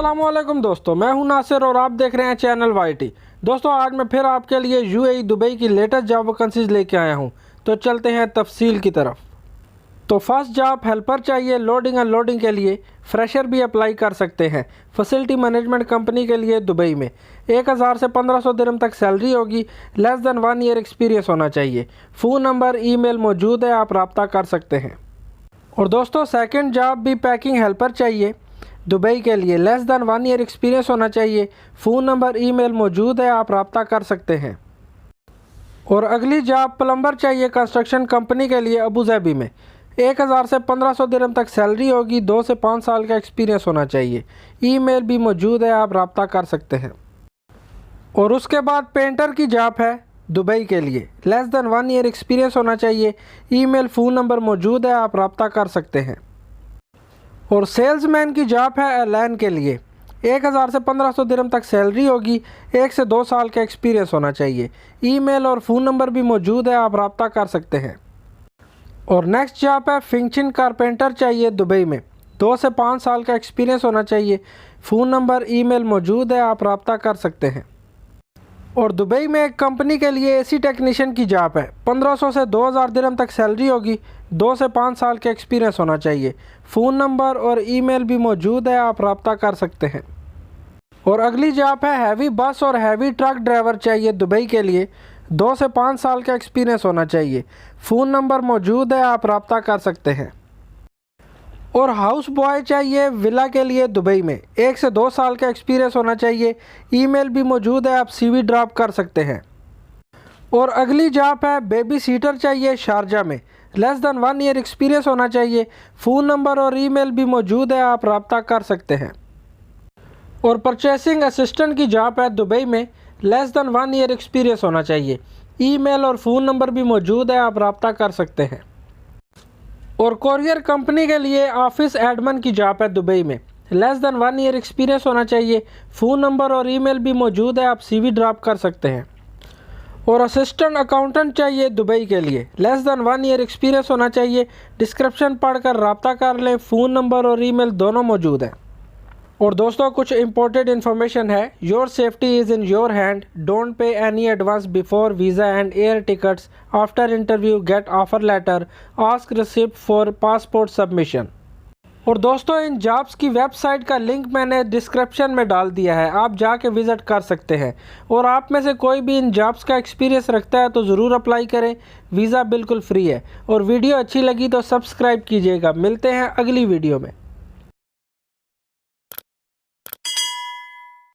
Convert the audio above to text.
अस्सलामुअलैकुम दोस्तों, मैं हूं नासिर और आप देख रहे हैं चैनल वाईटी। दोस्तों आज मैं फिर आपके लिए यूएई दुबई की लेटेस्ट जॉब वैकेंसीज लेके आया हूं, तो चलते हैं तफसील की तरफ। तो फर्स्ट जॉब हेल्पर चाहिए लोडिंग अनलोडिंग के लिए, फ्रेशर भी अप्लाई कर सकते हैं। फैसिलिटी मैनेजमेंट कंपनी के लिए दुबई में 1000 से 1500 दिरहम तक सैलरी होगी। लेस दैन 1 ईयर एक्सपीरियंस होना चाहिए। फ़ोन नंबर ईमेल मौजूद है, आप रब्ता कर सकते हैं। और दोस्तों सेकंड जॉब भी पैकिंग हेल्पर चाहिए दुबई के लिए। लेस दैन 1 ईयर एक्सपीरियंस होना चाहिए। फ़ोन नंबर ईमेल मौजूद है, आप रब्ता कर सकते हैं। और अगली जॉब प्लम्बर चाहिए कंस्ट्रक्शन कंपनी के लिए अबूधाबी में। 1000 से 1500 दिरहम तक सैलरी होगी। 2 से 5 साल का एक्सपीरियंस होना चाहिए। ईमेल भी मौजूद है, आप रब्ता कर सकते हैं। और उसके बाद पेंटर की जॉब है दुबई के लिए। लेस दैन 1 ईयर एक्सपीरियंस होना चाहिए। ईमेल फ़ोन नंबर मौजूद है, आप रब्ता कर सकते हैं। और सेल्समैन की जॉब है एयरलाइन के लिए। 1000 से 1500 दिरहम तक सैलरी होगी। 1 से 2 साल का एक्सपीरियंस होना चाहिए। ईमेल और फ़ोन नंबर भी मौजूद है, आप रब्ता कर सकते हैं। और नेक्स्ट जॉब है फिनिशिंग कारपेंटर चाहिए दुबई में। 2 से 5 साल का एक्सपीरियंस होना चाहिए। फ़ोन नंबर ईमेल मौजूद है, आप रब्ता कर सकते हैं। और दुबई में एक कंपनी के लिए एसी टेक्नीशियन की जॉब है। 1500 से 2000 दिरहम तक सैलरी होगी। 2 से 5 साल का एक्सपीरियंस होना चाहिए। फ़ोन नंबर और ईमेल भी मौजूद है, आप रब्ता कर सकते हैं। और अगली जॉब है हैवी बस और हैवी ट्रक ड्राइवर चाहिए दुबई के लिए। 2 से 5 साल का एक्सपीरियंस होना चाहिए। फ़ोन नंबर मौजूद है, आप रब्ता कर सकते हैं। और हाउस बॉय चाहिए विला के लिए दुबई में। 1 से 2 साल का एक्सपीरियंस होना चाहिए। ईमेल भी मौजूद है, आप सीवी ड्रॉप कर सकते हैं। और अगली जॉब है बेबी सीटर चाहिए शारजा में। लेस दैन 1 ईयर एक्सपीरियंस होना चाहिए। फ़ोन नंबर और ईमेल भी मौजूद है, आप रब्ता कर सकते हैं। और परचेसिंग असिस्टेंट की जॉब है दुबई में। लेस दैन 1 ईयर एक्सपीरियंस होना चाहिए। ईमेल और फ़ोन नंबर भी मौजूद है, आप रब्ता कर सकते हैं। और कोरियर कंपनी के लिए ऑफिस एडमिन की जॉब है दुबई में। लेस दैन 1 ईयर एक्सपीरियंस होना चाहिए। फ़ोन नंबर और ईमेल भी मौजूद है, आप सीवी ड्रॉप कर सकते हैं। और असिस्टेंट अकाउंटेंट चाहिए दुबई के लिए। लेस दैन 1 ईयर एक्सपीरियंस होना चाहिए। डिस्क्रिप्शन पढ़कर रब्ता कर लें। फ़ोन नंबर और ईमेल दोनों मौजूद हैं। और दोस्तों कुछ इंपॉर्टेंट इन्फॉर्मेशन है। Your safety is in your hand. Don't pay any advance before visa and air tickets. After interview get offer letter. Ask receipt for passport submission. और दोस्तों इन जॉब्स की वेबसाइट का लिंक मैंने डिस्क्रिप्शन में डाल दिया है, आप जाके विज़िट कर सकते हैं। और आप में से कोई भी इन जॉब्स का एक्सपीरियंस रखता है तो ज़रूर अप्लाई करें। वीज़ा बिल्कुल फ्री है। और वीडियो अच्छी लगी तो सब्सक्राइब कीजिएगा। मिलते हैं अगली वीडियो में।